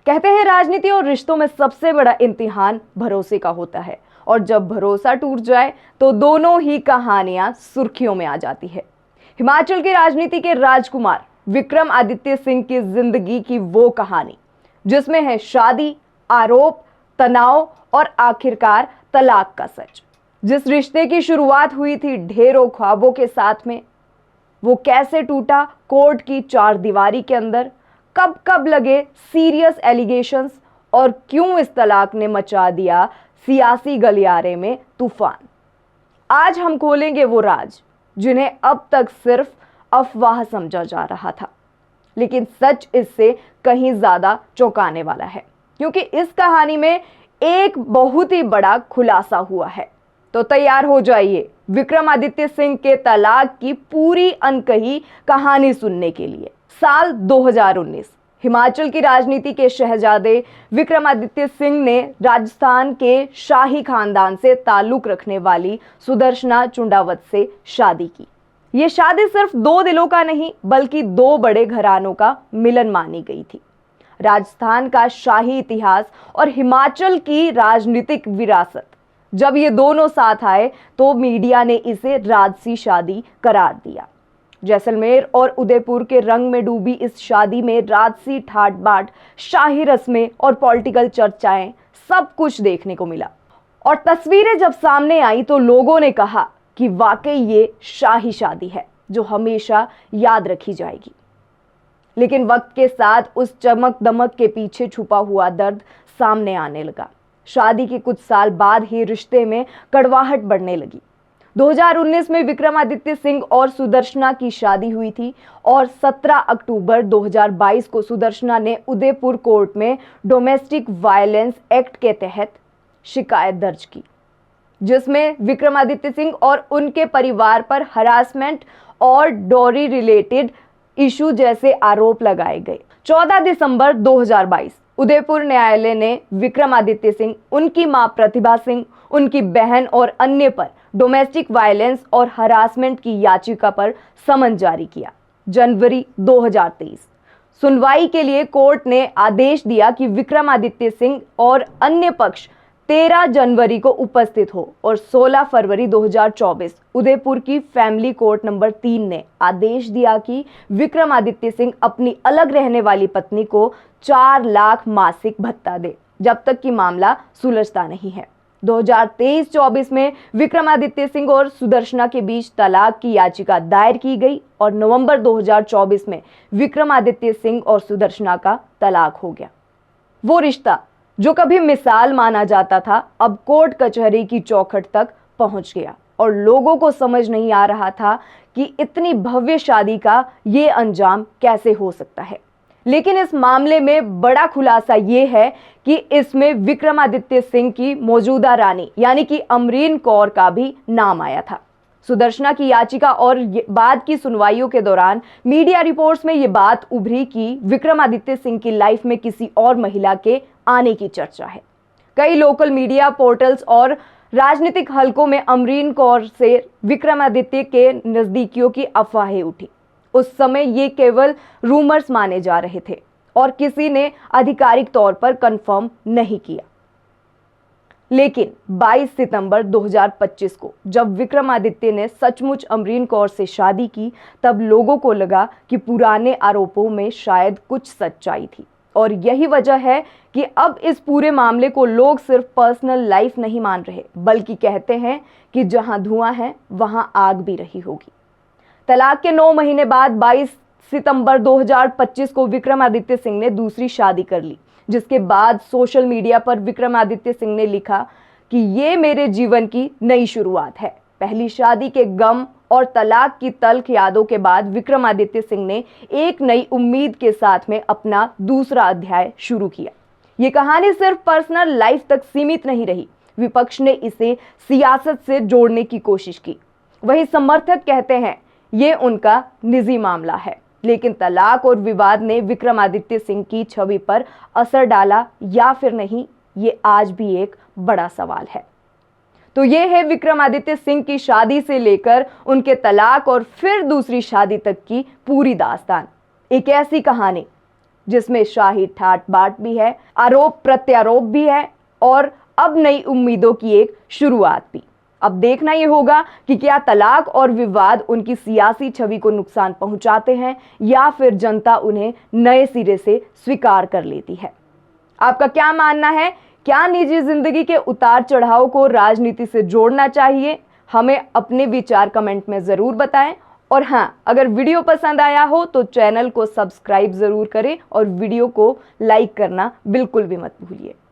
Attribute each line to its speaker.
Speaker 1: कहते हैं राजनीति और रिश्तों में सबसे बड़ा इम्तिहान भरोसे का होता है और जब भरोसा टूट जाए तो दोनों ही कहानियां सुर्खियों में आ जाती है। हिमाचल की राजनीति के राजकुमार विक्रमादित्य सिंह की जिंदगी की वो कहानी जिसमें है शादी, आरोप, तनाव और आखिरकार तलाक का सच। जिस रिश्ते की शुरुआत हुई थी ढेरों ख्वाबों के साथ में, वो कैसे टूटा कोर्ट की चार दीवारी के अंदर, कब कब लगे सीरियस एलिगेशंस और क्यों इस तलाक ने मचा दिया सियासी गलियारे में तूफान। आज हम खोलेंगे वो राज जिन्हें अब तक सिर्फ अफवाह समझा जा रहा था, लेकिन सच इससे कहीं ज्यादा चौंकाने वाला है क्योंकि इस कहानी में एक बहुत ही बड़ा खुलासा हुआ है। तो तैयार हो जाइए विक्रमादित्य सिंह के तलाक की पूरी अनकही कहानी सुनने के लिए। साल 2019 हिमाचल की राजनीति के शहजादे विक्रमादित्य सिंह ने राजस्थान के शाही खानदान से ताल्लुक रखने वाली सुदर्शना चुंडावत से शादी की। ये शादी सिर्फ दो दिलों का नहीं बल्कि दो बड़े घरानों का मिलन मानी गई थी। राजस्थान का शाही इतिहास और हिमाचल की राजनीतिक विरासत, जब ये दोनों साथ आए तो मीडिया ने इसे राजसी शादी करार दिया। जैसलमेर और उदयपुर के रंग में डूबी इस शादी में राजसी ठाट बाट, शाही रस्में और पॉलिटिकल चर्चाएं सब कुछ देखने को मिला। और तस्वीरें जब सामने आई तो लोगों ने कहा कि वाकई ये शाही शादी है जो हमेशा याद रखी जाएगी। लेकिन वक्त के साथ उस चमक दमक के पीछे छुपा हुआ दर्द सामने आने लगा। शादी के कुछ साल बाद ही रिश्ते में कड़वाहट बढ़ने लगी। 2019 में विक्रमादित्य सिंह और सुदर्शना की शादी हुई थी और 17 अक्टूबर 2022 को सुदर्शना ने उदयपुर कोर्ट में डोमेस्टिक वायलेंस एक्ट के तहत शिकायत दर्ज की, जिसमें विक्रमादित्य सिंह और उनके परिवार पर हरासमेंट और डॉरी रिलेटेड इशू जैसे आरोप लगाए गए। 14 दिसंबर 2022 उदयपुर न्यायालय ने विक्रमादित्य सिंह, उनकी मां प्रतिभा सिंह, उनकी बहन और अन्य पर डोमेस्टिक वायलेंस और हरासमेंट की याचिका पर समन जारी किया। जनवरी 2023 सुनवाई के लिए कोर्ट ने आदेश दिया कि विक्रमादित्य सिंह और अन्य पक्ष 13 जनवरी को उपस्थित हो और 16 फरवरी 2024 उदयपुर की फैमिली कोर्ट नंबर 3 ने आदेश दिया कि विक्रमादित्य सिंह अपनी अलग रहने वाली पत्नी को 4 लाख मासिक भत्ता दे जब तक कि मामला सुलझता नहीं है। 2023-24 में विक्रमादित्य सिंह और सुदर्शना के बीच तलाक की याचिका दायर की गई और नवंबर 2024 में विक्रमादित्य सिंह और सुदर्शना का तलाक हो गया। वो रिश्ता जो कभी मिसाल माना जाता था अब कोर्ट कचहरी की चौखट तक पहुंच गया और लोगों को समझ नहीं आ रहा था कि इतनी भव्य शादी का ये अंजाम कैसे हो सकता है। लेकिन इस मामले में बड़ा खुलासा ये है कि इसमें विक्रमादित्य सिंह की मौजूदा रानी यानी कि अमरीन कौर का भी नाम आया था। सुदर्शना की याचिका और बाद की सुनवाइयों के दौरान मीडिया रिपोर्ट्स में ये बात उभरी कि विक्रमादित्य सिंह की लाइफ में किसी और महिला के आने की चर्चा है। कई लोकल मीडिया पोर्टल्स और राजनीतिक हलकों में अमरीन कौर से विक्रमादित्य के नजदीकियों की अफवाहें उठी। उस समय ये केवल रूमर्स माने जा रहे थे और किसी ने आधिकारिक तौर पर कंफर्म नहीं किया। लेकिन 22 सितंबर 2025 को जब विक्रमादित्य ने सचमुच अमरीन कौर से शादी की तब लोगों को लगा कि पुराने आरोपों में शायद कुछ सच्चाई थी और यही वजह है कि अब इस पूरे मामले को लोग सिर्फ पर्सनल लाइफ नहीं मान रहे बल्कि कहते हैं कि जहां धुआं है वहां आग भी रही होगी। तलाक के 9 महीने बाद 22 सितंबर 2025 को विक्रमादित्य सिंह ने दूसरी शादी कर ली, जिसके बाद सोशल मीडिया पर विक्रमादित्य सिंह ने लिखा कि ये मेरे जीवन की नई शुरुआत है। पहली शादी के गम और तलाक की तल्ख यादों के बाद विक्रमादित्य सिंह ने एक नई उम्मीद के साथ में अपना दूसरा अध्याय शुरू किया। ये कहानी सिर्फ पर्सनल लाइफ तक सीमित नहीं रही। विपक्ष ने इसे सियासत से जोड़ने की कोशिश की। वहीं समर्थक कहते हैं ये उनका निजी मामला है, लेकिन तलाक और विवाद ने विक्रमादित्य सिंह की छवि पर असर डाला या फिर नहीं, ये आज भी एक बड़ा सवाल है। तो ये है विक्रमादित्य सिंह की शादी से लेकर उनके तलाक और फिर दूसरी शादी तक की पूरी दास्तान। एक ऐसी कहानी जिसमें शाही ठाट बाट भी है, आरोप प्रत्यारोप भी है और अब नई उम्मीदों की एक शुरुआत भी। अब देखना यह होगा कि क्या तलाक और विवाद उनकी सियासी छवि को नुकसान पहुंचाते हैं या फिर जनता उन्हें नए सिरे से स्वीकार कर लेती है। आपका क्या मानना है? क्या निजी जिंदगी के उतार चढ़ाव को राजनीति से जोड़ना चाहिए? हमें अपने विचार कमेंट में जरूर बताएं। और हाँ, अगर वीडियो पसंद आया हो तो चैनल को सब्सक्राइब जरूर करें और वीडियो को लाइक करना बिल्कुल भी मत भूलिए।